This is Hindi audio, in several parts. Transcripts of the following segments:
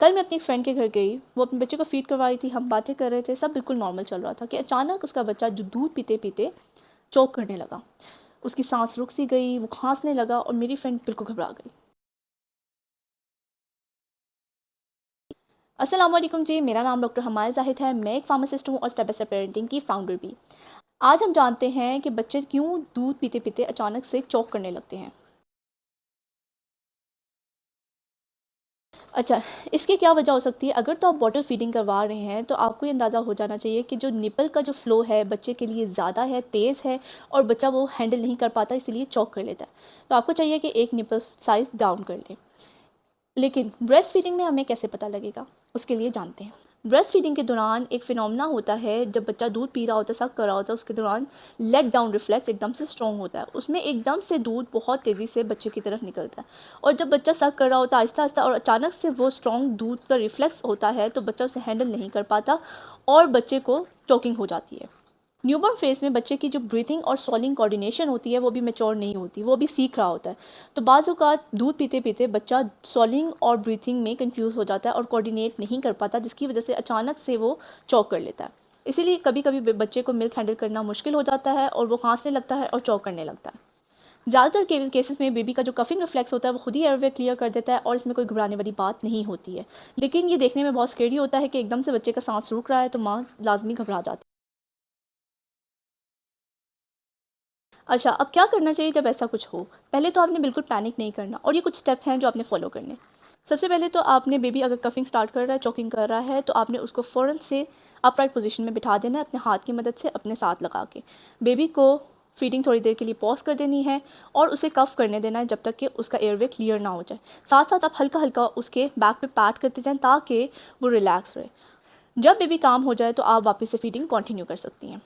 कल मैं अपनी फ्रेंड के घर गई, वो अपने बच्चे को फ़ीड करवाई थी, हम बातें कर रहे थे, सब बिल्कुल नॉर्मल चल रहा था कि अचानक उसका बच्चा जो दूध पीते पीते चोक करने लगा। उसकी सांस रुक सी गई, वो खांसने लगा और मेरी फ्रेंड बिल्कुल घबरा गई। अस्सलाम वालेकुम जी, मेरा नाम डॉक्टर हमायल जाहिद है। मैं एक फार्मासिस्ट हूँ और स्टेप बाय स्टेप पेरेंटिंग की फाउंडर भी। आज हम जानते हैं कि बच्चे क्यों दूध पीते पीते अचानक से चोक करने लगते हैं। अच्छा, इसकी क्या वजह हो सकती है? अगर तो आप बॉटल फीडिंग करवा रहे हैं तो आपको ये अंदाज़ा हो जाना चाहिए कि जो निपल का जो फ़्लो है बच्चे के लिए ज़्यादा है, तेज़ है और बच्चा वो हैंडल नहीं कर पाता, इसीलिए चोक कर लेता है। तो आपको चाहिए कि एक निपल साइज़ डाउन कर लें। लेकिन ब्रेस्ट फीडिंग में हमें कैसे पता लगेगा, उसके लिए जानते हैं। ब्रेस्ट फीडिंग के दौरान एक फिनोमेना होता है, जब बच्चा दूध पी रहा होता है, सक कर रहा होता है, उसके दौरान लेट डाउन रिफ्लेक्स एकदम से स्ट्रॉन्ग होता है। उसमें एकदम से दूध बहुत तेज़ी से बच्चे की तरफ निकलता है और जब बच्चा सक कर रहा होता है आहिस्ता आहिस्ता और अचानक से वो स्ट्रॉन्ग दूध का रिफ्लेक्स होता है तो बच्चा उसे हैंडल नहीं कर पाता और बच्चे को चोकिंग हो जाती है। न्यूबॉर्न फेज़ में बच्चे की जो ब्रीथिंग और स्वॉलिंग कोऑर्डिनेशन होती है वो भी मैच्योर नहीं होती, वो भी सीख रहा होता है। तो बाज़ औक़ात दूध पीते पीते बच्चा स्वॉलिंग और ब्रीथिंग में कंफ्यूज हो जाता है और कोऑर्डिनेट नहीं कर पाता, जिसकी वजह से अचानक से वो चोक कर लेता है। इसीलिए कभी कभी बच्चे को मिल्क हैंडल करना मुश्किल हो जाता है और वो खांसने लगता है और चोक करने लगता है। ज़्यादातर केसेस में बेबी का जो कफिंग रिफ्लेक्स होता है वो खुद ही एयरवे क्लियर कर देता है और इसमें कोई घबराने वाली बात नहीं होती है। लेकिन ये देखने में बहुत स्केरी होता है कि एकदम से बच्चे का सांस रुक रहा है तो माँ लाजमी घबरा जाती है। अच्छा, अब क्या करना चाहिए जब ऐसा कुछ हो? पहले तो आपने बिल्कुल पैनिक नहीं करना और ये कुछ स्टेप हैं जो आपने फ़ॉलो करने। सबसे पहले तो आपने बेबी अगर कफिंग स्टार्ट कर रहा है, चोकिंग कर रहा है, तो आपने उसको फ़ौरन से अपराइट पोज़ीशन में बिठा देना है अपने हाथ की मदद से अपने साथ लगा के। बेबी को फ़ीडिंग थोड़ी देर के लिए पॉज़ कर देनी है और उसे कफ़ करने देना है जब तक कि उसका एयरवे क्लियर ना हो जाए। साथ-साथ आप हल्का-हल्का उसके बैक पे पैट करते जाएँ ताकि वो रिलैक्स रहे। जब बेबी काम हो जाए तो आप वापस से फ़ीडिंग कंटिन्यू कर सकती हैं।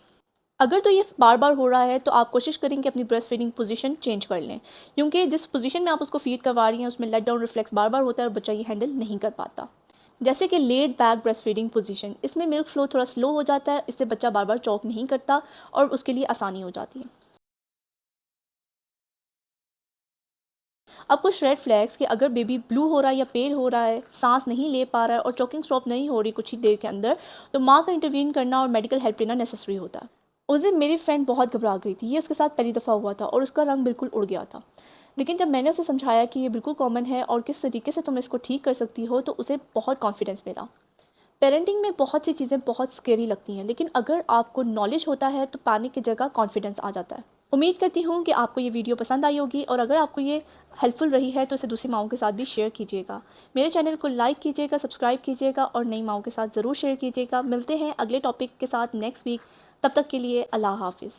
अगर तो ये बार बार हो रहा है तो आप कोशिश करें कि अपनी ब्रेस्ट फीडिंग पोजीशन चेंज कर लें, क्योंकि जिस पोजीशन में आप उसको फीड करवा रही हैं उसमें लेट डाउन रिफ्लेक्स बार बार होता है और बच्चा ये हैंडल नहीं कर पाता। जैसे कि laid back breastfeeding position, इसमें मिल्क फ्लो थोड़ा स्लो हो जाता है, इससे बच्चा बार बार चौक नहीं करता और उसके लिए आसानी हो जाती है। अब कुछ रेड फ्लैग्स कि अगर बेबी ब्लू हो रहा है या पेल हो रहा है, सांस नहीं ले पा रहा है और चोकिंग स्टॉप नहीं हो रही कुछ ही देर के अंदर, तो माँ का इंटरवीन करना और मेडिकल हेल्प लेना नेसेसरी होता है। उस दिन मेरी फ्रेंड बहुत घबरा गई थी, ये उसके साथ पहली दफ़ा हुआ था और उसका रंग बिल्कुल उड़ गया था। लेकिन जब मैंने उसे समझाया कि ये बिल्कुल कॉमन है और किस तरीके से तुम इसको ठीक कर सकती हो, तो उसे बहुत कॉन्फिडेंस मिला। पेरेंटिंग में बहुत सी चीज़ें बहुत स्केरी लगती हैं, लेकिन अगर आपको नॉलेज होता है तो पैनिक की जगह कॉन्फिडेंस आ जाता है। उम्मीद करती हूँ कि आपको ये वीडियो पसंद आई होगी और अगर आपको ये हेल्पफुल रही है तो इसे दूसरी माओं के साथ भी शेयर कीजिएगा। मेरे चैनल को लाइक कीजिएगा, सब्सक्राइब कीजिएगा और नई माओं के साथ ज़रूर शेयर कीजिएगा। मिलते हैं अगले टॉपिक के साथ नेक्स्ट वीक। तब तक के लिए अल्लाह हाफ़िज़।